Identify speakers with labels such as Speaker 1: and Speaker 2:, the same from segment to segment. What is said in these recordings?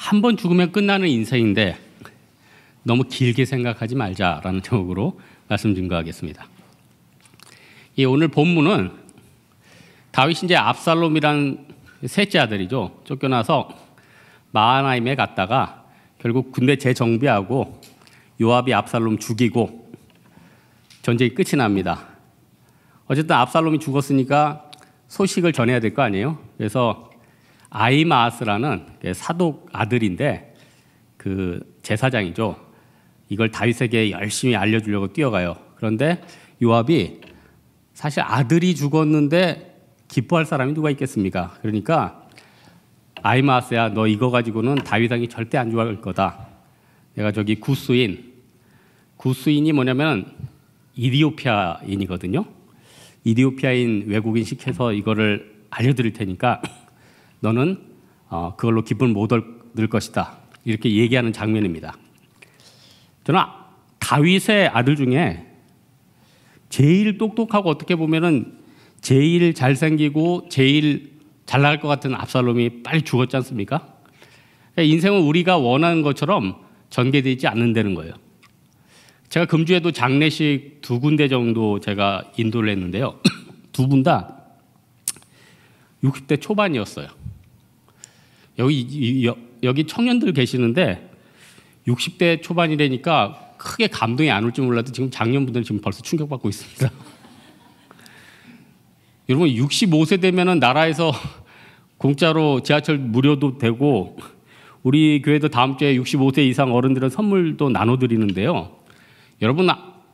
Speaker 1: 한 번 죽으면 끝나는 인생인데 너무 길게 생각하지 말자라는 제목으로 말씀 증거하겠습니다. 오늘 본문은 다윗이 이제 압살롬이란 셋째 아들이죠. 쫓겨나서 마하나임에 갔다가 결국 군대 재정비하고 요압이 압살롬 죽이고 전쟁이 끝이 납니다. 어쨌든 압살롬이 죽었으니까 소식을 전해야 될 거 아니에요. 그래서 아히마아스라는 사독 아들인데 그 제사장이죠. 이걸 다윗에게 열심히 알려주려고 뛰어가요. 그런데 요압이 사실 아들이 죽었는데 기뻐할 사람이 누가 있겠습니까? 그러니까 아히마아스야, 너 이거 가지고는 다윗왕이 절대 안 좋아할 거다. 내가 저기 구스인이 뭐냐면 이디오피아인이거든요. 이디오피아인 외국인 시켜서 이거를 알려드릴 테니까 너는 그걸로 기쁨을 못 얻을 것이다. 이렇게 얘기하는 장면입니다. 저는 다윗의 아들 중에 제일 똑똑하고 어떻게 보면은 제일 잘생기고 제일 잘 나갈 것 같은 압살롬이 빨리 죽었지 않습니까? 인생은 우리가 원하는 것처럼 전개되지 않는다는 거예요. 제가 금주에도 장례식 2군데 정도 제가 인도를 했는데요. 두 분 다 60대 초반이었어요. 여기 청년들 계시는데 60대 초반이라니까 크게 감동이 안 올지 몰라도 지금 장년분들은 지금 벌써 충격받고 있습니다. 여러분 65세 되면은 나라에서 공짜로 지하철 무료도 되고 우리 교회도 다음 주에 65세 이상 어른들은 선물도 나눠드리는데요. 여러분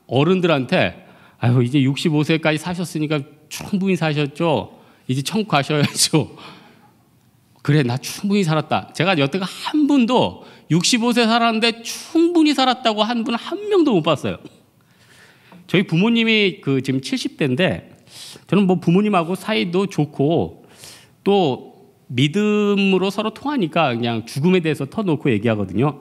Speaker 1: 어른들한테 아유 이제 65세까지 사셨으니까 충분히 사셨죠. 이제 천국 가셔야죠. 그래 나 충분히 살았다. 제가 여태가 한 분도 65세 살았는데 충분히 살았다고 한 분 한 명도 못 봤어요. 저희 부모님이 지금 70대인데 저는 뭐 부모님하고 사이도 좋고 또 믿음으로 서로 통하니까 그냥 죽음에 대해서 터놓고 얘기하거든요.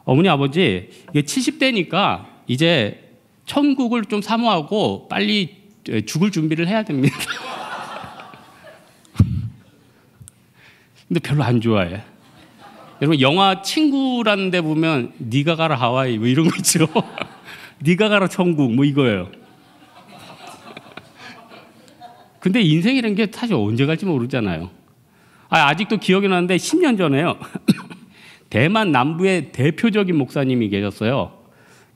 Speaker 1: 어머니 아버지 이게 70대니까 이제 천국을 좀 사모하고 빨리 죽을 준비를 해야 됩니다. 근데 별로 안 좋아해. 여러분 영화 친구라는 데 보면 네가 가라 하와이 뭐 이런 거 있죠. 네가 가라 천국 뭐 이거예요. 근데 인생이라는 게 사실 언제 갈지 모르잖아요. 아직도 기억이 나는데 10년 전에요. 대만 남부의 대표적인 목사님이 계셨어요.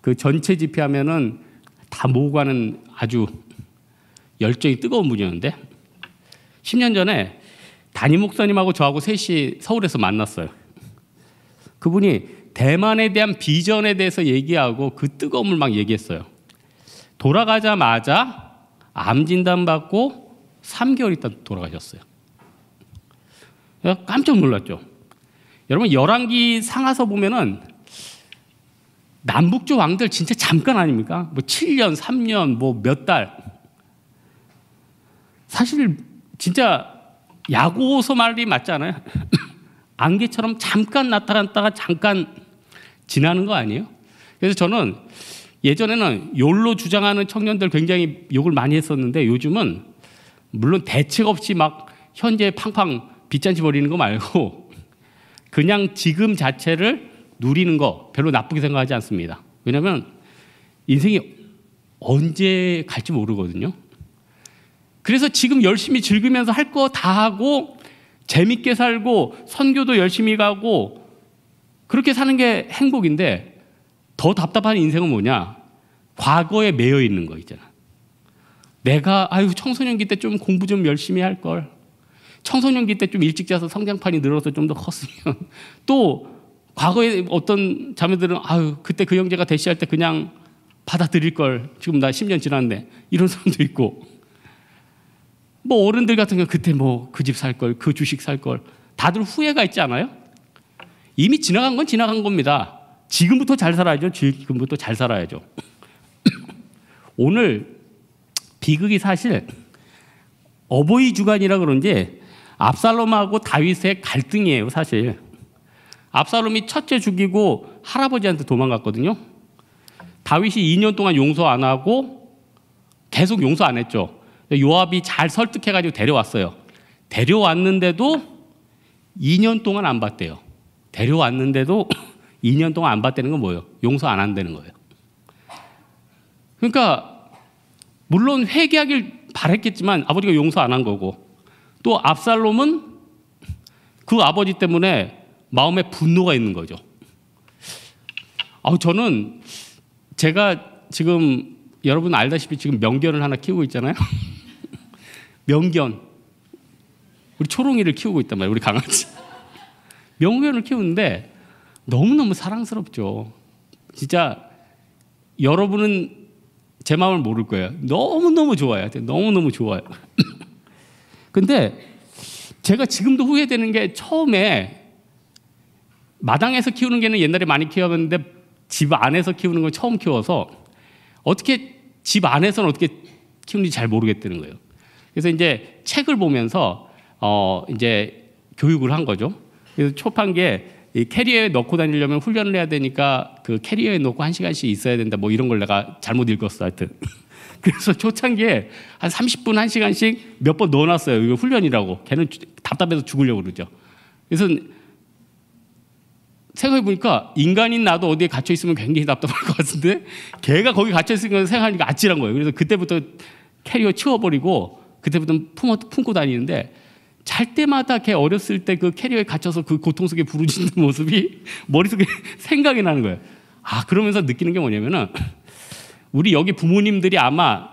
Speaker 1: 그 전체 집회하면은 다 모으고 가는 아주 열정이 뜨거운 분이었는데 10년 전에 담임 목사님하고 저하고 셋이 서울에서 만났어요. 그분이 대만에 대한 비전에 대해서 얘기하고 그 뜨거움을 막 얘기했어요. 돌아가자마자 암 진단 받고 3개월 있다 돌아가셨어요. 깜짝 놀랐죠. 여러분 열왕기 상하서 보면은 남북조 왕들 진짜 잠깐 아닙니까? 뭐 7년, 3년, 뭐 몇 달. 사실 진짜 야고서 말이 맞잖아요. 안개처럼 잠깐 나타났다가 잠깐 지나는 거 아니에요? 그래서 저는 예전에는 욜로 주장하는 청년들 굉장히 욕을 많이 했었는데 요즘은 물론 대책 없이 막 현재 팡팡 빚잔치 버리는 거 말고 그냥 지금 자체를 누리는 거 별로 나쁘게 생각하지 않습니다. 왜냐하면 인생이 언제 갈지 모르거든요. 그래서 지금 열심히 즐기면서 할 거 다 하고 재밌게 살고 선교도 열심히 가고 그렇게 사는 게 행복인데 더 답답한 인생은 뭐냐? 과거에 매여 있는 거 있잖아. 내가 청소년기 때 좀 공부 좀 열심히 할 걸. 청소년기 때 좀 일찍 자서 성장판이 늘어서 좀 더 컸으면. 또 과거에 어떤 자매들은 그때 그 형제가 대시할 때 그냥 받아들일 걸. 지금 나 10년 지났는데 이런 사람도 있고. 뭐 어른들 같은 경우 그때 뭐 그 집 살 걸, 그 주식 살 걸. 다들 후회가 있지 않아요? 이미 지나간 건 지나간 겁니다. 지금부터 잘 살아야죠. 지금부터 잘 살아야죠. 오늘 비극이 사실 어버이 주간이라 그런지 압살롬하고 다윗의 갈등이에요. 사실 압살롬이 첫째 죽이고 할아버지한테 도망갔거든요. 다윗이 2년 동안 용서 안 하고 계속 용서 안 했죠. 요압이 잘 설득해가지고 데려왔어요. 데려왔는데도 2년 동안 안 봤대요. 데려왔는데도 2년 동안 안 봤다는 건 뭐예요? 용서 안 한다는 거예요. 그러니까 물론 회개하길 바랬겠지만 아버지가 용서 안 한 거고, 또 압살롬은 그 아버지 때문에 마음에 분노가 있는 거죠. 저는 제가 지금 여러분 알다시피 지금 명견을 하나 키우고 있잖아요. 명견. 우리 초롱이를 키우고 있단 말이에요. 우리 강아지. 명견을 키우는데 너무너무 사랑스럽죠. 진짜 여러분은 제 마음을 모를 거예요. 너무너무 좋아요. 너무너무 좋아요. 근데 제가 지금도 후회되는 게, 처음에 마당에서 키우는 개는 옛날에 많이 키워봤는데 집 안에서 키우는 건 처음 키워서 어떻게 집 안에서는 어떻게 키우는지 잘 모르겠다는 거예요. 그래서 이제 책을 보면서 이제 교육을 한 거죠. 그래서 초판기에 이 캐리어에 넣고 다니려면 훈련을 해야 되니까 그 캐리어에 넣고 1시간씩 있어야 된다, 뭐 이런 걸 내가 잘못 읽었어, 하여튼. 그래서 초창기에 한 30분 1시간씩 몇 번 넣어놨어요. 이거 훈련이라고. 걔는 답답해서 죽으려고 그러죠. 그래서 생각해보니까 인간인 나도 어디에 갇혀있으면 굉장히 답답할 것 같은데 걔가 거기 갇혀있으니까 생각하니까 아찔한 거예요. 그래서 그때부터 캐리어 치워버리고 그때부터 품고 다니는데, 잘 때마다 걔 어렸을 때 그 캐리어에 갇혀서 그 고통 속에 부르짖는 모습이 머릿속에 생각이 나는 거예요. 그러면서 느끼는 게 뭐냐면은, 우리 여기 부모님들이 아마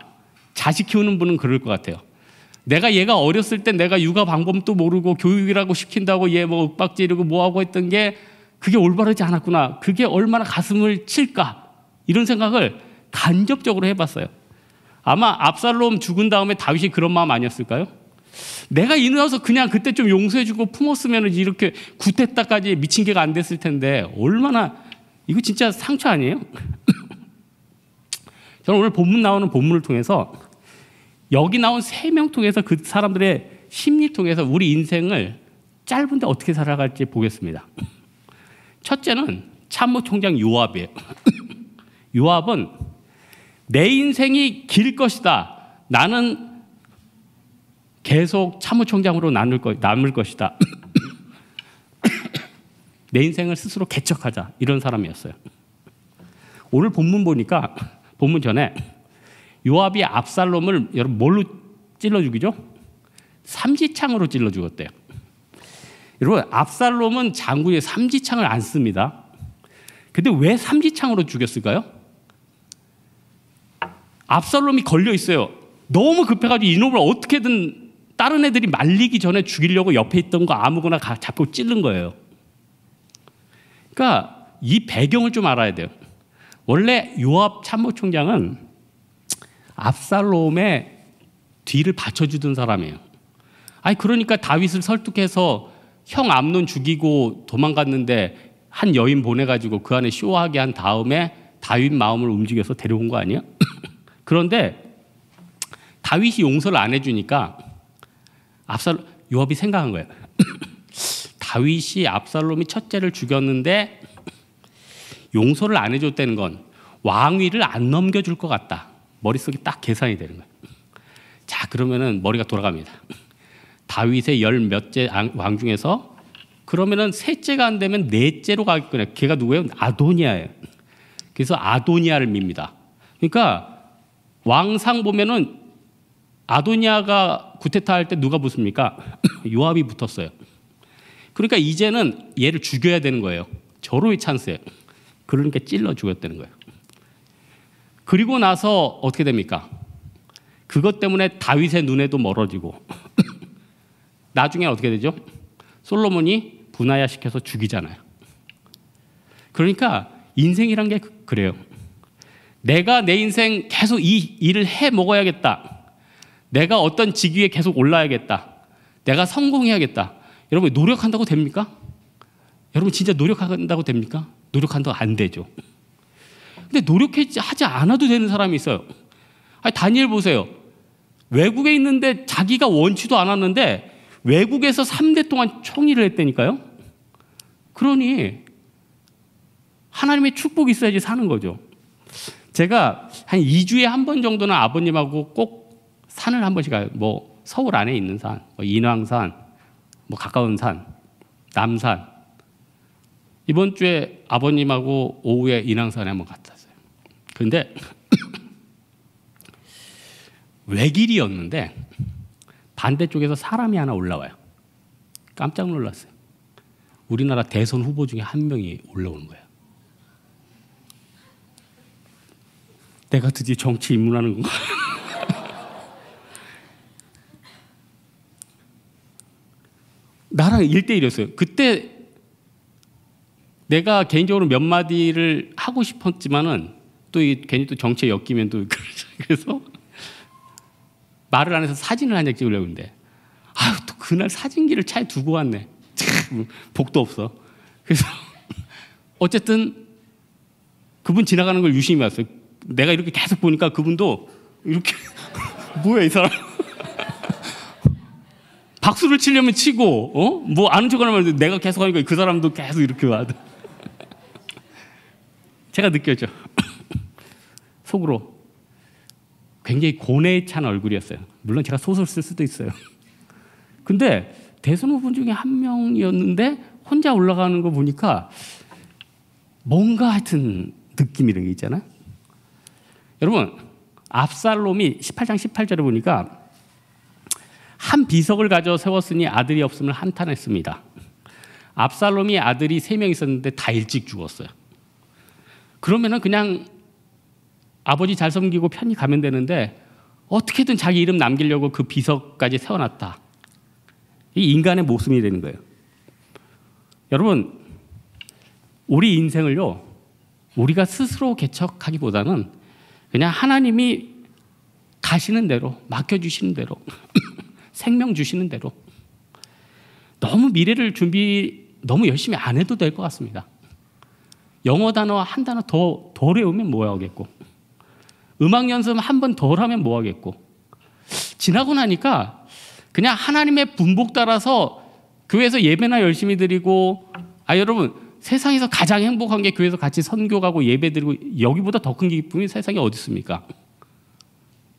Speaker 1: 자식 키우는 분은 그럴 것 같아요. 내가 얘가 어렸을 때 내가 육아 방법도 모르고 교육이라고 시킨다고 얘 뭐 윽박지르고 뭐하고 했던 게 그게 올바르지 않았구나. 그게 얼마나 가슴을 칠까. 이런 생각을 간접적으로 해봤어요. 아마 압살롬 죽은 다음에 다윗이 그런 마음 아니었을까요? 내가 이누어서 그냥 그때 좀 용서해주고 품었으면 이렇게 굿했다까지 미친 개가 안 됐을 텐데, 얼마나, 이거 진짜 상처 아니에요? 저는 오늘 본문 나오는 본문을 통해서 여기 나온 3명 통해서 그 사람들의 심리 통해서 우리 인생을 짧은데 어떻게 살아갈지 보겠습니다. 첫째는 참모총장 요압이에요. 요압은 내 인생이 길 것이다. 나는 계속 참모총장으로 남을 것이다. 내 인생을 스스로 개척하자, 이런 사람이었어요. 오늘 본문 보니까, 본문 전에 요압이 압살롬을 여러분 뭘로 찔러 죽이죠? 삼지창으로 찔러 죽었대요. 여러분, 압살롬은 장구에 삼지창을 안 씁니다. 근데 왜 삼지창으로 죽였을까요? 압살롬이 걸려 있어요. 너무 급해가지고 이놈을 어떻게든 다른 애들이 말리기 전에 죽이려고 옆에 있던 거 아무거나 잡고 찌른 거예요. 그러니까 이 배경을 좀 알아야 돼요. 원래 요압 참모총장은 압살롬의 뒤를 받쳐주던 사람이에요. 그러니까 다윗을 설득해서 형 암논 죽이고 도망갔는데 한 여인 보내가지고 그 안에 쇼하게 한 다음에 다윗 마음을 움직여서 데려온 거 아니에요? 그런데 다윗이 용서를 안 해주니까 요압이 생각한 거예요. 다윗이 압살롬이 첫째를 죽였는데 용서를 안 해줬다는 건 왕위를 안 넘겨줄 것 같다. 머릿속에 딱 계산이 되는 거예요. 자, 그러면은 머리가 돌아갑니다. 다윗의 10몇째 왕 중에서 그러면은 셋째가 안 되면 넷째로 가겠구나. 걔가 누구예요? 아도니아예요. 그래서 아도니아를 밉니다. 그러니까 왕상 보면은 아도니아가 구테타 할 때 누가 붙습니까? 요압이 붙었어요. 그러니까 이제는 얘를 죽여야 되는 거예요. 절호의 찬스예요. 그러니까 찔러 죽였다는 거예요. 그리고 나서 어떻게 됩니까? 그것 때문에 다윗의 눈에도 멀어지고 나중에 어떻게 되죠? 솔로몬이 분하야 시켜서 죽이잖아요. 그러니까 인생이란 게 그래요. 내가 내 인생 계속 이 일을 해 먹어야겠다. 내가 어떤 직위에 계속 올라야겠다. 내가 성공해야겠다. 여러분, 노력한다고 됩니까? 여러분, 진짜 노력한다고 됩니까? 노력한다고 안 되죠. 근데 노력하지 않아도 되는 사람이 있어요. 다니엘 보세요. 외국에 있는데 자기가 원치도 않았는데 외국에서 3대 동안 총리를 했다니까요. 그러니 하나님의 축복이 있어야지 사는 거죠. 제가 한 2주에 한 번 정도는 아버님하고 꼭 산을 한 번씩 가요. 뭐 서울 안에 있는 산, 뭐 인왕산, 뭐 가까운 산, 남산, 이번 주에 아버님하고 오후에 인왕산에 한번 갔다 왔어요. 그런데 외길이었는데 반대쪽에서 사람이 하나 올라와요. 깜짝 놀랐어요. 우리나라 대선 후보 중에 한 명이 올라오는 거예요. 내가 드디어 정치 입문하는 건가? 나랑 1대1이었어요. 그때 내가 개인적으로 몇 마디를 하고 싶었지만은 또 괜히 또 정치에 엮이면 또 그래서 말을 안 해서 사진을 한 장 찍으려고 했는데 아유 또 그날 사진기를 차에 두고 왔네. 참 복도 없어. 그래서 어쨌든 그분 지나가는 걸 유심히 봤어요. 내가 이렇게 계속 보니까 그분도 이렇게 뭐야 이 사람. 박수를 치려면 치고 뭐 아는 척 하면 내가 계속 하니까 그 사람도 계속 이렇게 와. 제가 느꼈죠. 속으로 굉장히 고뇌에 찬 얼굴이었어요. 물론 제가 소설 쓸 수도 있어요. 근데 대선 후보 중에 한 명이었는데 혼자 올라가는 거 보니까 뭔가 하여튼 느낌 이런 게 있잖아요. 여러분 압살롬이 18장 18절에 보니까 한 비석을 가져 세웠으니 아들이 없음을 한탄했습니다. 압살롬이 아들이 3명 있었는데 다 일찍 죽었어요. 그러면은 그냥 아버지 잘 섬기고 편히 가면 되는데 어떻게든 자기 이름 남기려고 그 비석까지 세워놨다. 이 인간의 모습이 되는 거예요. 여러분 우리 인생을요 우리가 스스로 개척하기보다는 그냥 하나님이 가시는 대로 맡겨주시는 대로 생명 주시는 대로 너무 미래를 너무 열심히 안 해도 될 것 같습니다. 영어 단어 한 단어 덜 외우면 뭐 하겠고 음악 연습 한 번 덜 하면 뭐 하겠고 지나고 나니까 그냥 하나님의 분복 따라서 교회에서 예배나 열심히 드리고 여러분 세상에서 가장 행복한 게 교회에서 같이 선교 가고 예배 드리고 여기보다 더 큰 기쁨이 세상에 어디 있습니까?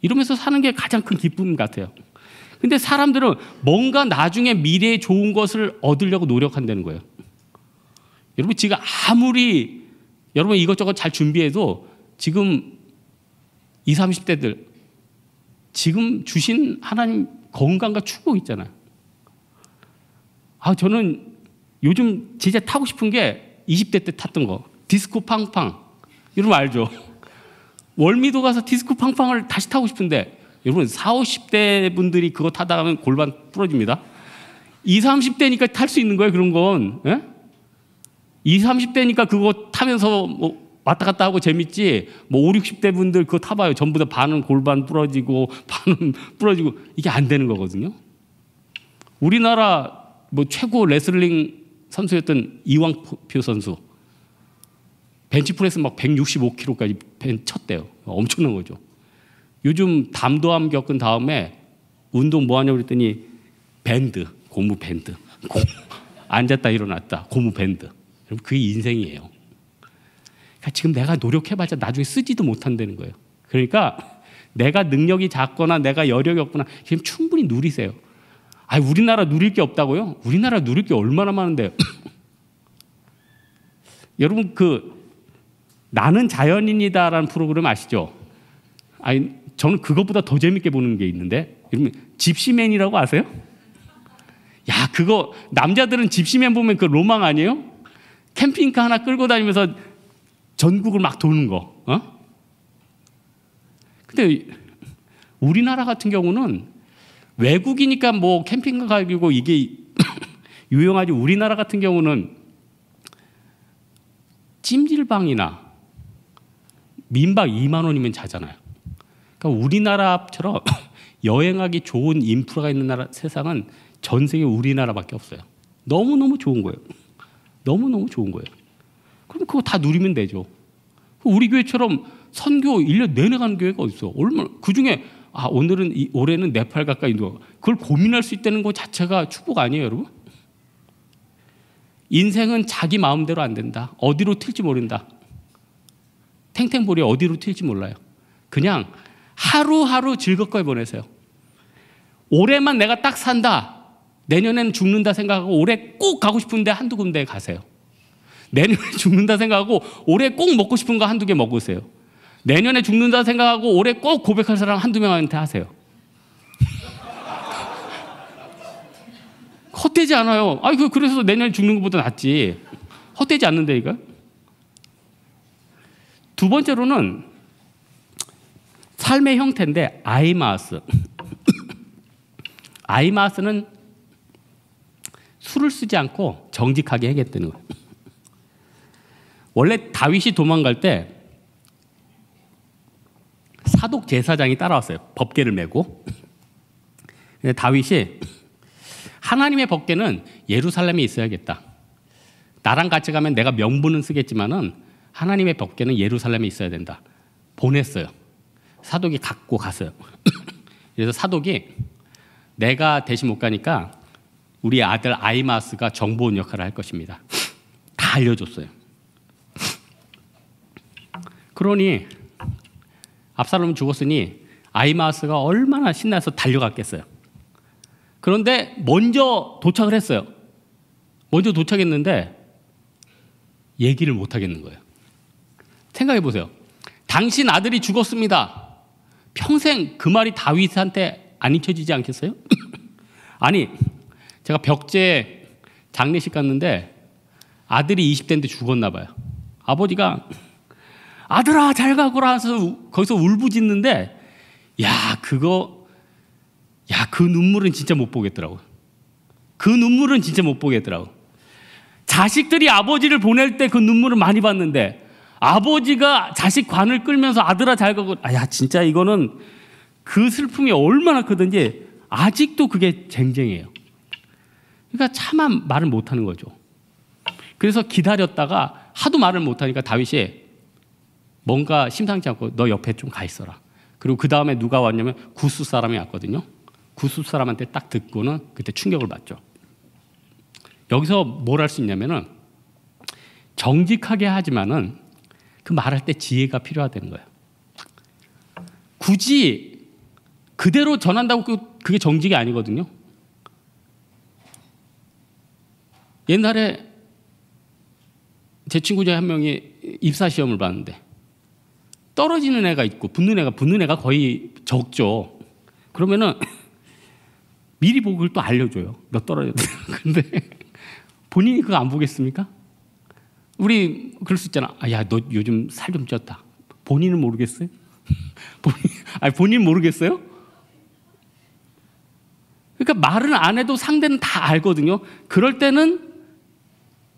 Speaker 1: 이러면서 사는 게 가장 큰 기쁨 같아요. 근데 사람들은 뭔가 나중에 미래에 좋은 것을 얻으려고 노력한다는 거예요. 여러분 지금 아무리 여러분 이것저것 잘 준비해도 지금 20, 30대들 지금 주신 하나님 건강과 축복 있잖아요. 저는 요즘 진짜 타고 싶은 게 20대 때 탔던 거 디스코 팡팡 여러분 알죠? 월미도 가서 디스코 팡팡을 다시 타고 싶은데 여러분 40, 50대 분들이 그거 타다 가면 골반 부러집니다. 20, 30대니까 탈 수 있는 거예요 그런 건. 예? 20, 30대니까 그거 타면서 뭐 왔다 갔다 하고 재밌지 뭐 50, 60대 분들 그거 타봐요. 전부 다 반은 골반 부러지고 반은 부러지고 이게 안 되는 거거든요. 우리나라 뭐 최고 레슬링 선수였던 이왕표 선수 벤치프레스 막 165kg까지 쳤대요. 엄청난 거죠. 요즘 담도암 겪은 다음에 운동 뭐 하냐고 그랬더니 밴드, 고무 밴드. 앉았다 일어났다, 고무 밴드. 그게 인생이에요. 그러니까 지금 내가 노력해봤자 나중에 쓰지도 못한다는 거예요. 그러니까 내가 능력이 작거나 내가 여력이 없거나 지금 충분히 누리세요. 우리나라 누릴 게 없다고요? 우리나라 누릴 게 얼마나 많은데요. 여러분 나는 자연인이다라는 프로그램 아시죠? 저는 그것보다 더 재밌게 보는 게 있는데 여러분 집시맨이라고 아세요? 야 그거 남자들은 집시맨 보면 그 로망 아니에요? 캠핑카 하나 끌고 다니면서 전국을 막 도는 거. 근데 우리나라 같은 경우는 외국이니까 뭐 캠핑카 가지고 이게 유용하지 우리나라 같은 경우는 찜질방이나 민박 2만 원이면 자잖아요. 그러니까 우리나라처럼 여행하기 좋은 인프라가 있는 나라 세상은 전 세계 우리나라밖에 없어요. 너무너무 좋은 거예요. 너무너무 좋은 거예요. 그럼 그거 다 누리면 되죠. 우리 교회처럼 선교 1년 내내 가는 교회가 어딨어. 얼마나 그중에 올해는 네팔 가까이 누워 그걸 고민할 수 있다는 것 자체가 축복 아니에요, 여러분? 인생은 자기 마음대로 안 된다. 어디로 튈지 모른다. 탱탱볼이 어디로 튈지 몰라요. 그냥 하루하루 즐겁게 보내세요. 올해만 내가 딱 산다. 내년에는 죽는다 생각하고 올해 꼭 가고 싶은데 한두 군데 가세요. 내년에 죽는다 생각하고 올해 꼭 먹고 싶은 거 한두 개 먹으세요. 내년에 죽는다 생각하고 올해 꼭 고백할 사람 한두 명한테 하세요. 헛되지 않아요. 그래서 내년에 죽는 것보다 낫지. 헛되지 않는다니까. 두 번째로는 삶의 형태인데 아이마스. 아이마스는 술을 쓰지 않고 정직하게 해결되는 거예요. 원래 다윗이 도망갈 때 사독 제사장이 따라왔어요. 법궤를 메고. 근데 다윗이 하나님의 법궤는 예루살렘에 있어야겠다. 나랑 같이 가면 내가 명분은 쓰겠지만은 하나님의 법궤는 예루살렘에 있어야 된다. 보냈어요. 사독이 갖고 갔어요. 그래서 사독이 내가 대신 못 가니까 우리 아들 아히마스가 정보원 역할을 할 것입니다. 다 알려줬어요. 그러니 압살롬은 죽었으니 아히마스가 얼마나 신나서 달려갔겠어요. 그런데 먼저 도착을 했어요. 먼저 도착했는데 얘기를 못 하겠는 거예요. 생각해 보세요. 당신 아들이 죽었습니다. 평생 그 말이 다윗한테 안 잊혀지지 않겠어요? 아니, 제가 벽제 장례식 갔는데 아들이 20대인데 죽었나 봐요. 아버지가 아들아 잘 가거라 해서 거기서 울부짖는데 그 눈물은 진짜 못 보겠더라고요. 그 눈물은 진짜 못 보겠더라고요. 자식들이 아버지를 보낼 때 그 눈물을 많이 봤는데 아버지가 자식 관을 끌면서 아들아 잘 가고 진짜 이거는 그 슬픔이 얼마나 크든지 아직도 그게 쟁쟁해요. 그러니까 차마 말을 못하는 거죠. 그래서 기다렸다가 하도 말을 못하니까 다윗이 뭔가 심상치 않고 너 옆에 좀 가 있어라. 그리고 그 다음에 누가 왔냐면 구스 사람이 왔거든요. 구스 사람한테 딱 듣고는 그때 충격을 받죠. 여기서 뭘 할 수 있냐면은 정직하게 하지만은 그 말할 때 지혜가 필요하다는 거예요. 굳이 그대로 전한다고 그게 정직이 아니거든요. 옛날에 제 친구 중에 한 명이 입사 시험을 봤는데 떨어지는 애가 있고 붙는 애가 거의 적죠. 그러면은 미리 보고 그걸 또 알려줘요. 너 떨어졌다. 근데 본인이 그거 안 보겠습니까? 우리 그럴 수 있잖아. 너 요즘 살 좀 쪘다. 본인은 모르겠어요? 본인 모르겠어요? 그러니까 말은 안 해도 상대는 다 알거든요. 그럴 때는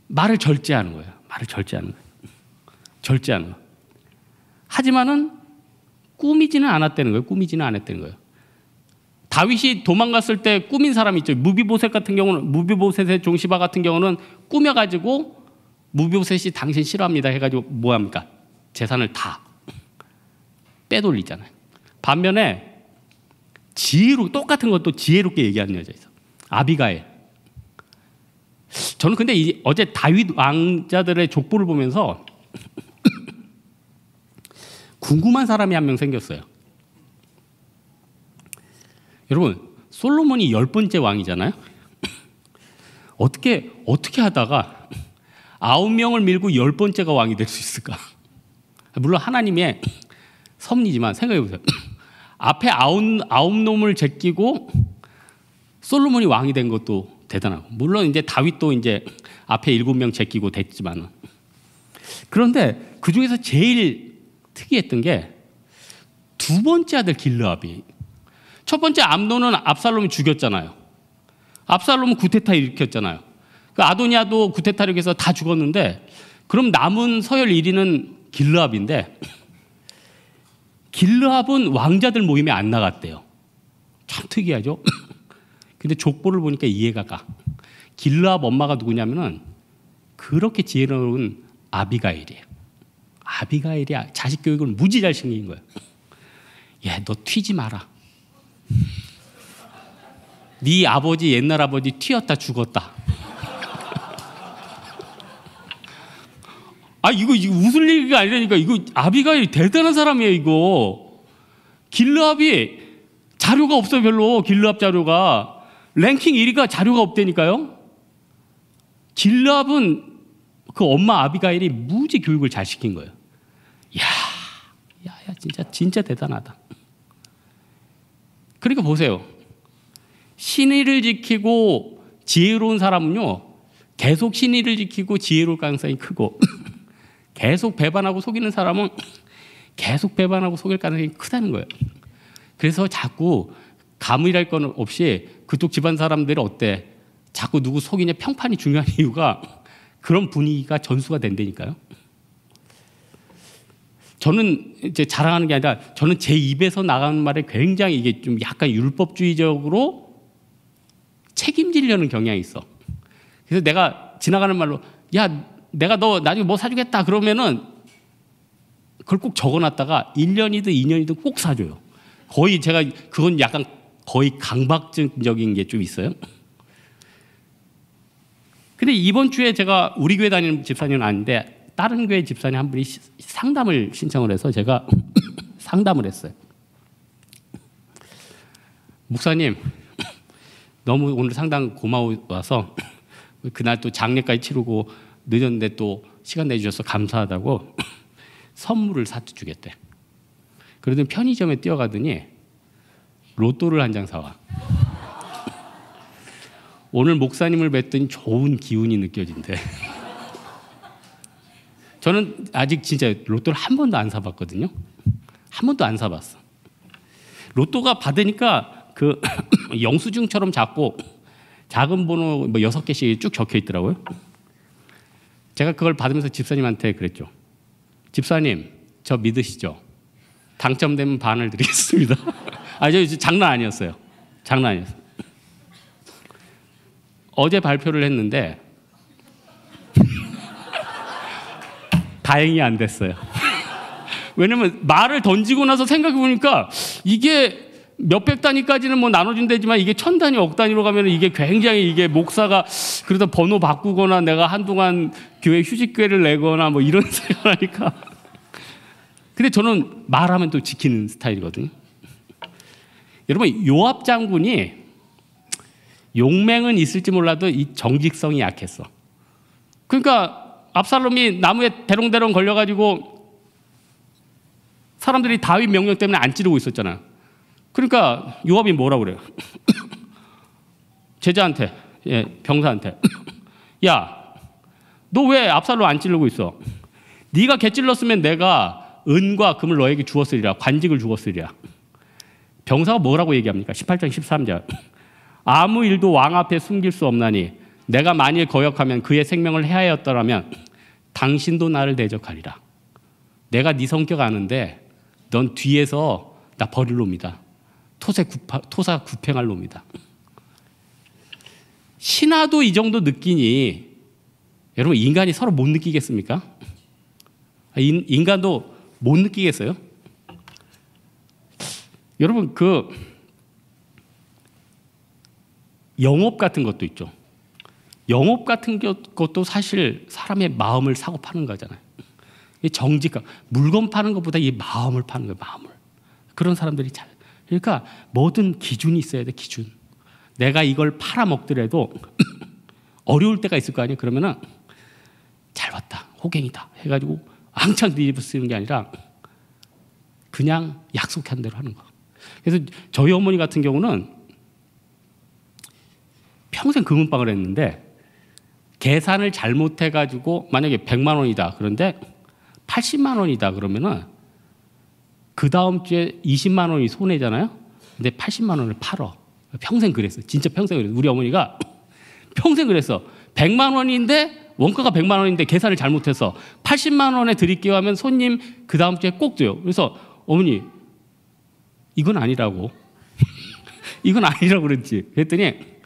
Speaker 1: 말을 절제하는 거예요. 절제하는 거예요. 하지만은 꾸미지는 않았다는 거예요. 다윗이 도망갔을 때 꾸민 사람이 있죠. 무비보셋의 종시바 같은 경우는 꾸며가지고 무비보셋이 당신 싫어합니다 해가지고 뭐합니까? 재산을 다 빼돌리잖아요. 반면에 똑같은 것도 지혜롭게 얘기하는 여자 있어. 아비가일. 저는 근데 어제 다윗 왕자들의 족보를 보면서 궁금한 사람이 한 명 생겼어요. 여러분, 솔로몬이 10번째 왕이잖아요. 어떻게 하다가 9명을 밀고 10번째가 왕이 될 수 있을까? 물론 하나님의 섭리지만 생각해 보세요. 앞에 9놈을 제끼고 솔로몬이 왕이 된 것도 대단하고, 물론 이제 다윗도 이제 앞에 7명 제끼고 됐지만, 그런데 그 중에서 제일 특이했던 게 두 번째 아들 길르압이. 첫 번째 암논은 압살롬이 죽였잖아요. 압살롬은 구테타 일으켰잖아요. 그 아도니아도 구테타 일으켜서 다 죽었는데, 그럼 남은 서열 1위는 길르압인데 길르압은 왕자들 모임에 안 나갔대요. 참 특이하죠. 근데 족보를 보니까 이해가 가. 길르압 엄마가 누구냐면은 그렇게 지혜로운 아비가일이에요. 아비가일이 자식 교육을 무지 잘 시킨 거예요. 너 튀지 마라. 네 아버지, 옛날 아버지 튀었다 죽었다. 이거 웃을 얘기가 아니라니까. 이거 아비가일이 대단한 사람이에요. 이거 길르압이 자료가 없어요. 별로. 길르압 자료가 랭킹 1위가 자료가 없다니까요. 길르압은 그 엄마 아비가일이 무지 교육을 잘 시킨 거예요. 야, 진짜 대단하다. 그러니까 보세요. 신의를 지키고 지혜로운 사람은요, 계속 신의를 지키고 지혜로울 가능성이 크고, 계속 배반하고 속이는 사람은 계속 배반하고 속일 가능성이 크다는 거예요. 그래서 자꾸 가문이랄 건 없이 그쪽 집안 사람들이 어때? 자꾸 누구 속이냐 평판이 중요한 이유가 그런 분위기가 전수가 된다니까요. 저는 이제 자랑하는 게 아니라 저는 제 입에서 나가는 말에 굉장히 이게 좀 약간 율법주의적으로 책임지려는 경향이 있어. 그래서 내가 지나가는 말로 야, 내가 너 나중에 뭐 사주겠다 그러면은 그걸 꼭 적어놨다가 1년이든 2년이든 꼭 사줘요. 거의 제가 그건 약간 거의 강박증적인 게 좀 있어요. 근데 이번 주에 제가 우리 교회 다니는 집사님은 아닌데 다른 교회 집사님 한 분이 상담을 신청을 해서 제가 상담을 했어요. 목사님, 너무 오늘 상담 고마워서 그날 또 장례까지 치르고 늦었는데 또 시간 내주셔서 감사하다고 선물을 사주겠대. 그러더니 편의점에 뛰어가더니 로또를 한 장 사와. 오늘 목사님을 뵀더니 좋은 기운이 느껴진대. 저는 아직 진짜 로또를 한 번도 안 사봤거든요. 한 번도 안 사봤어. 로또가 받으니까 그 영수증처럼 작고 작은 번호 뭐 6개씩 쭉 적혀 있더라고요. 제가 그걸 받으면서 집사님한테 그랬죠. 집사님, 저 믿으시죠? 당첨되면 반을 드리겠습니다. 저 장난 아니었어요. 장난 아니었어요. 어제 발표를 했는데 다행히 안 됐어요. 왜냐면 말을 던지고 나서 생각해 보니까 이게 몇백 단위까지는 뭐 나눠준다지만 이게 천 단위, 억 단위로 가면 이게 굉장히 이게 목사가 그러다 번호 바꾸거나 내가 한동안 교회 휴직계를 내거나 뭐 이런 생각을 하니까. 근데 저는 말하면 또 지키는 스타일이거든요. 여러분, 요압 장군이 용맹은 있을지 몰라도 이 정직성이 약했어. 그러니까 압살롬이 나무에 대롱대롱 걸려가지고 사람들이 다윗 명령 때문에 안 찌르고 있었잖아요. 그러니까 요압이 뭐라고 그래요? 제자한테, 병사한테, 야, 너 왜 압살롬 안 찌르고 있어? 네가 개 찔렀으면 내가 은과 금을 너에게 주었으리라, 관직을 주었으리라. 병사가 뭐라고 얘기합니까? 18장 13절. 아무 일도 왕 앞에 숨길 수 없나니 내가 만일 거역하면 그의 생명을 해하였더라면 당신도 나를 대적하리라. 내가 네 성격 아는데 넌 뒤에서 나 버릴 놈이다. 토사 구팽할 놈이다. 신하도 이 정도 느끼니 여러분, 인간이 서로 못 느끼겠습니까? 인간도 못 느끼겠어요? 여러분, 그 영업 같은 것도 있죠. 영업 같은 것도 사실 사람의 마음을 사고 파는 거잖아요. 정직감, 물건 파는 것보다 이 마음을 파는 거예요. 마음을. 그런 사람들이 잘. 그러니까 뭐든 기준이 있어야 돼. 기준. 내가 이걸 팔아 먹더라도 어려울 때가 있을 거 아니에요. 그러면은 잘 봤다, 호갱이다 해가지고 왕창 뒤집어 쓰는 게 아니라 그냥 약속한 대로 하는 거. 그래서 저희 어머니 같은 경우는 평생 금은방을 했는데 계산을 잘못해가지고 만약에 100만 원이다 그런데 80만 원이다 그러면은 그 다음 주에 20만 원이 손해잖아요. 근데 80만 원을 팔어. 평생 그랬어. 진짜 평생 그랬어. 우리 어머니가 평생 그랬어. 100만 원인데 원가가 100만 원인데 계산을 잘못해서 80만 원에 드릴게요 하면 손님 그 다음 주에 꼭 줘요. 그래서 어머니 이건 아니라고. 이건 아니라고 그랬지. 그랬더니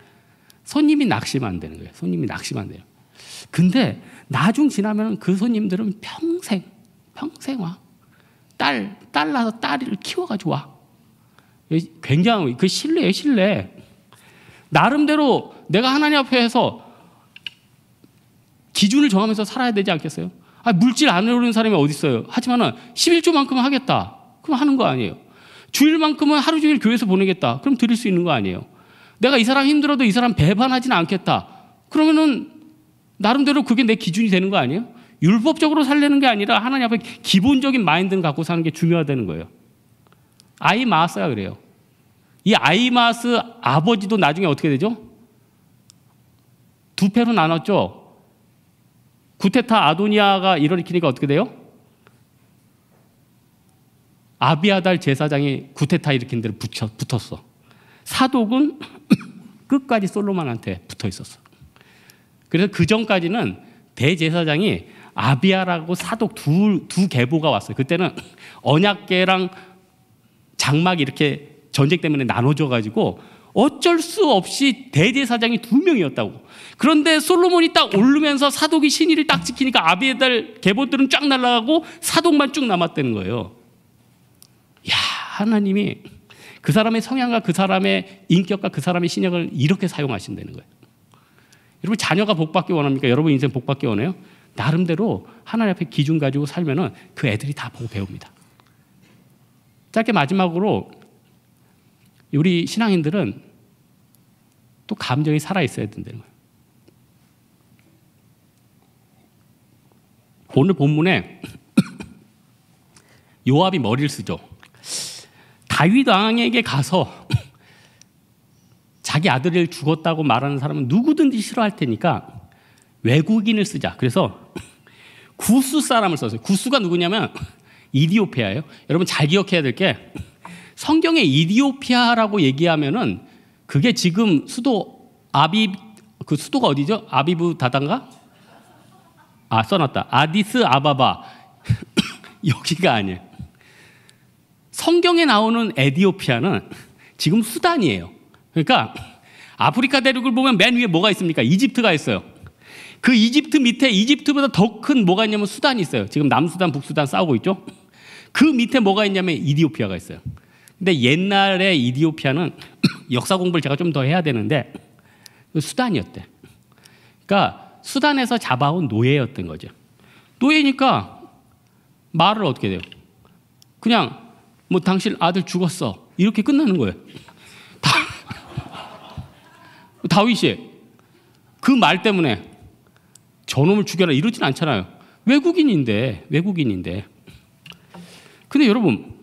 Speaker 1: 손님이 낙심하면 안 되는 거예요. 손님이 낙심하면 안 돼요. 근데 나중 지나면 그 손님들은 평생 와. 딸 낳아서 딸을 키워가지고 와. 굉장히 그 신뢰예요, 신뢰. 나름대로 내가 하나님 앞에서 기준을 정하면서 살아야 되지 않겠어요? 물질 안 오르는 사람이 어디 있어요? 하지만은 11조만큼은 하겠다. 그럼 하는 거 아니에요? 주일만큼은 하루 종일 교회에서 보내겠다. 그럼 드릴 수 있는 거 아니에요? 내가 이 사람 힘들어도 이 사람 배반하지는 않겠다. 그러면은 나름대로 그게 내 기준이 되는 거 아니에요? 율법적으로 살려는 게 아니라 하나님 앞에 기본적인 마인드를 갖고 사는 게 중요하다는 거예요. 아히마아스가 그래요. 이 아히마아스 아버지도 나중에 어떻게 되죠? 두 패로 나눴죠. 구테타 아도니아가 일으키니까 어떻게 돼요? 아비아달 제사장이 구테타 일으킨 데를 붙었어. 사독은 끝까지 솔로몬한테 붙어 있었어. 그래서 그 전까지는 대제사장이 아비아라고 사독 두 계보가 왔어요. 그때는 언약궤랑 장막이 이렇게 전쟁 때문에 나눠져 가지고 어쩔 수 없이 대제사장이 2명이었다고. 그런데 솔로몬이 딱 오르면서 사독이 신의를 딱 지키니까 아비아달 계보들은 쫙 날아가고 사독만 쭉 남았다는 거예요. 야, 하나님이 그 사람의 성향과 그 사람의 인격과 그 사람의 신약을 이렇게 사용하신다는 거예요. 여러분, 자녀가 복받기 원합니까? 여러분 인생 복받기 원해요? 나름대로 하나님 앞에 기준 가지고 살면은 그 애들이 다 보고 배웁니다. 짧게 마지막으로 우리 신앙인들은 또 감정이 살아있어야 된다는 거예요. 오늘 본문에 요압이 머리를 쓰죠. 다윗 왕에게 가서 자기 아들을 죽었다고 말하는 사람은 누구든지 싫어할 테니까 외국인을 쓰자. 그래서 구스 사람을 썼어요. 구스가 누구냐면 이디오피아예요. 여러분 잘 기억해야 될 게 성경에 이디오피아라고 얘기하면은 그게 지금 수도 그 수도가 어디죠? 아비부 다단가? 써놨다. 아디스 아바바. 여기가 아니에요. 성경에 나오는 에디오피아는 지금 수단이에요. 그러니까 아프리카 대륙을 보면 맨 위에 뭐가 있습니까? 이집트가 있어요. 그 이집트 밑에 이집트보다 더 큰 뭐가 있냐면 수단이 있어요. 지금 남수단, 북수단 싸우고 있죠. 그 밑에 뭐가 있냐면 이디오피아가 있어요. 근데 옛날에 이디오피아는 역사 공부를 제가 좀 더 해야 되는데 수단이었대. 그러니까 수단에서 잡아온 노예였던 거죠. 노예니까 말을 어떻게 돼요? 그냥 뭐 당신 아들 죽었어 이렇게 끝나는 거예요. 다윗이 그 말 때문에 저놈을 죽여라 이러진 않잖아요. 외국인인데. 근데 여러분,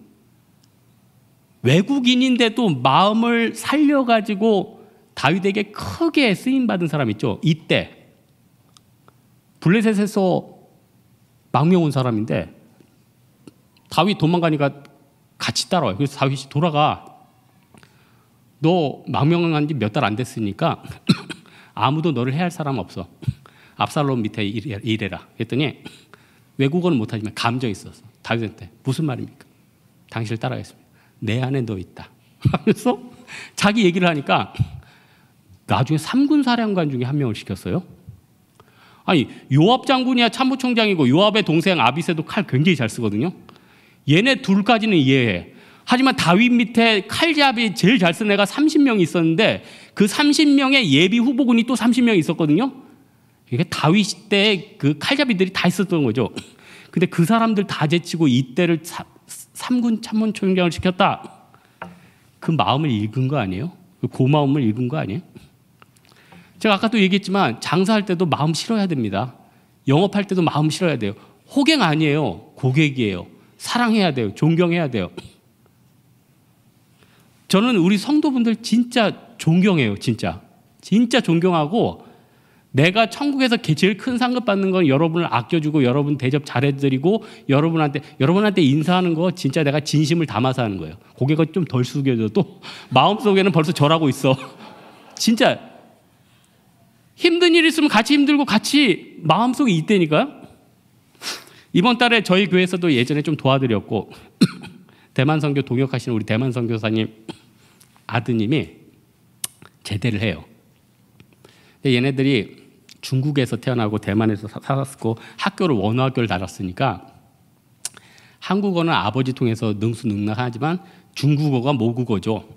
Speaker 1: 외국인인데도 마음을 살려가지고 다윗에게 크게 쓰임받은 사람 있죠. 이때 블레셋에서 망명 온 사람인데 다윗 도망가니까 같이 따라와요. 그래서 다윗이 돌아가. 너 망명한 지 몇 달 안 됐으니까 아무도 너를 해할 사람 없어. 압살롬 밑에 일해라. 그랬더니 외국어는 못하지만 감정이 있었어. 다윗한테 무슨 말입니까? 당신을 따라가겠습니다. 내 안에 너 있다. 그래서 자기 얘기를 하니까 나중에 3군 사령관 중에 한 명을 시켰어요. 아니, 요압 장군이야 참모총장이고 요압의 동생 아비새도 칼 굉장히 잘 쓰거든요. 얘네 둘까지는 이해해. 하지만 다윗 밑에 칼잡이 제일 잘 쓰는 애가 30명이 있었는데 그 30명의 예비 후보군이 또 30명이 있었거든요. 이게 다윗 때 그 칼잡이들이 다 있었던 거죠. 근데 그 사람들 다 제치고 이때를 3군 참모총장을 시켰다. 그 마음을 읽은 거 아니에요? 그 고마움을 읽은 거 아니에요? 제가 아까도 얘기했지만 장사할 때도 마음 실어야 됩니다. 영업할 때도 마음 실어야 돼요. 호갱 아니에요. 고객이에요. 사랑해야 돼요. 존경해야 돼요. 저는 우리 성도분들 진짜 존경해요. 진짜 존경하고 내가 천국에서 제일 큰 상급 받는 건 여러분을 아껴주고 여러분 대접 잘해드리고 여러분한테 인사하는 거 진짜 내가 진심을 담아서 하는 거예요. 고개가 좀 덜 숙여져도 마음속에는 벌써 절하고 있어. 진짜 힘든 일 있으면 같이 힘들고 같이 마음속에 있다니까요. 이번 달에 저희 교회에서도 예전에 좀 도와드렸고 대만 선교 동역하시는 우리 대만 선교사님 아드님이 제대를 해요. 얘네들이 중국에서 태어나고 대만에서 살았고 학교를 원어학교를 다녔으니까 한국어는 아버지 통해서 능수능란하지만 중국어가 모국어죠.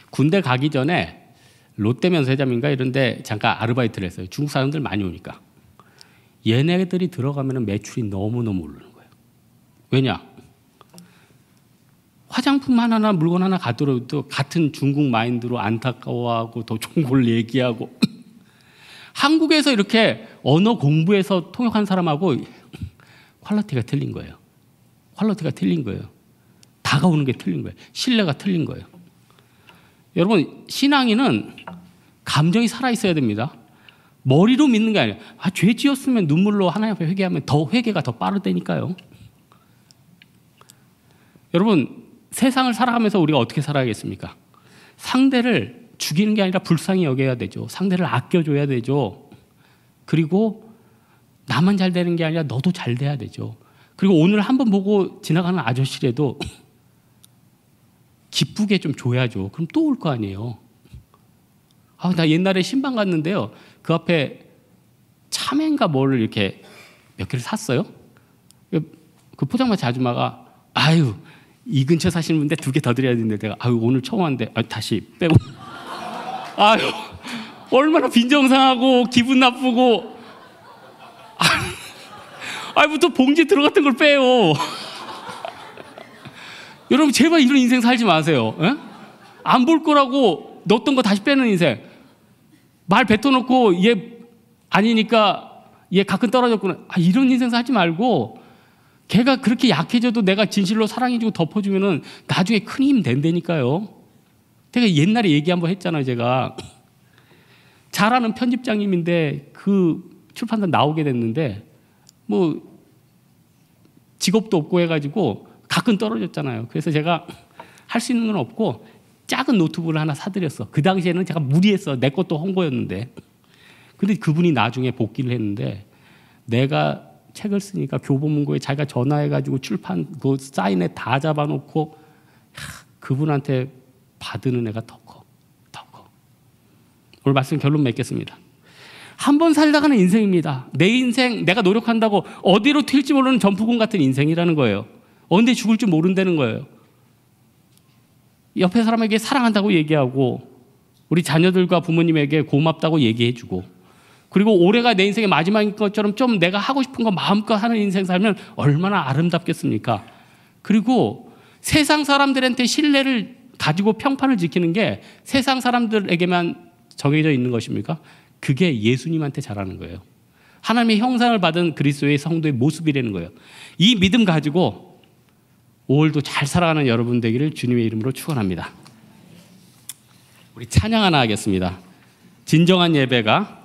Speaker 1: 군대 가기 전에 롯데면세점인가 이런 데 잠깐 아르바이트를 했어요. 중국 사람들 많이 오니까. 얘네들이 들어가면 매출이 너무너무 오르는 거예요. 왜냐? 화장품 하나나 물건 하나 가더라도 같은 중국 마인드로 안타까워하고 더 좋은 걸 얘기하고 한국에서 이렇게 언어 공부해서 통역한 사람하고 퀄리티가 틀린 거예요. 퀄리티가 틀린 거예요. 다가오는 게 틀린 거예요. 신뢰가 틀린 거예요. 여러분, 신앙인은 감정이 살아있어야 됩니다. 머리로 믿는 게 아니에요. 죄 지었으면 눈물로 하나님 앞에 회개하면 더 회개가 더 빠르다니까요. 여러분, 세상을 살아가면서 우리가 어떻게 살아야겠습니까? 상대를 죽이는 게 아니라 불쌍히 여겨야 되죠. 상대를 아껴줘야 되죠. 그리고 나만 잘 되는 게 아니라 너도 잘 돼야 되죠. 그리고 오늘 한번 보고 지나가는 아저씨라도 기쁘게 좀 줘야죠. 그럼 또 올 거 아니에요. 나 옛날에 신방 갔는데요. 그 앞에 참외인가 뭐를 이렇게 몇 개를 샀어요. 그 포장마차 아줌마가 아유, 이 근처 사시는 분인데 2개 더 드려야 되는데 내가 아유, 오늘 처음 왔는데 다시 빼고 아유, 얼마나 빈정상하고 기분 나쁘고 또 봉지에 들어갔던 걸 빼요. 여러분, 제발 이런 인생 살지 마세요. 안 볼 거라고 넣었던 거 다시 빼는 인생. 말 뱉어놓고 얘 아니니까 얘 가끔 떨어졌구나. 이런 인생 살지 말고 걔가 그렇게 약해져도 내가 진실로 사랑해주고 덮어주면은 나중에 큰 힘 된다니까요. 제가 옛날에 얘기 한번 했잖아요. 제가 잘 아는 편집장님인데 그 출판사 나오게 됐는데 뭐 직업도 없고 해가지고 가끔 떨어졌잖아요. 그래서 제가 할 수 있는 건 없고 작은 노트북을 하나 사드렸어. 그 당시에는 제가 무리했어. 내 것도 홍보였는데. 근데 그분이 나중에 복귀를 했는데 내가 책을 쓰니까 교보문고에 자기가 전화해가지고 출판 그 사인에 다 잡아놓고 그분한테 받은 애가 더 커. 더 커. 오늘 말씀 결론 맺겠습니다. 한 번 살다가는 인생입니다. 내 인생 내가 노력한다고 어디로 튈지 모르는 점프군 같은 인생이라는 거예요. 언제 죽을지 모른다는 거예요. 옆에 사람에게 사랑한다고 얘기하고 우리 자녀들과 부모님에게 고맙다고 얘기해주고 그리고 올해가 내 인생의 마지막인 것처럼 좀 내가 하고 싶은 거 마음껏 하는 인생 살면 얼마나 아름답겠습니까? 그리고 세상 사람들한테 신뢰를 가지고 평판을 지키는 게 세상 사람들에게만 정해져 있는 것입니까? 그게 예수님한테 잘하는 거예요. 하나님의 형상을 받은 그리스도의 성도의 모습이라는 거예요. 이 믿음 가지고 5월도 잘 살아가는 여러분 되기를 주님의 이름으로 축원합니다. 우리 찬양 하나 하겠습니다. 진정한 예배가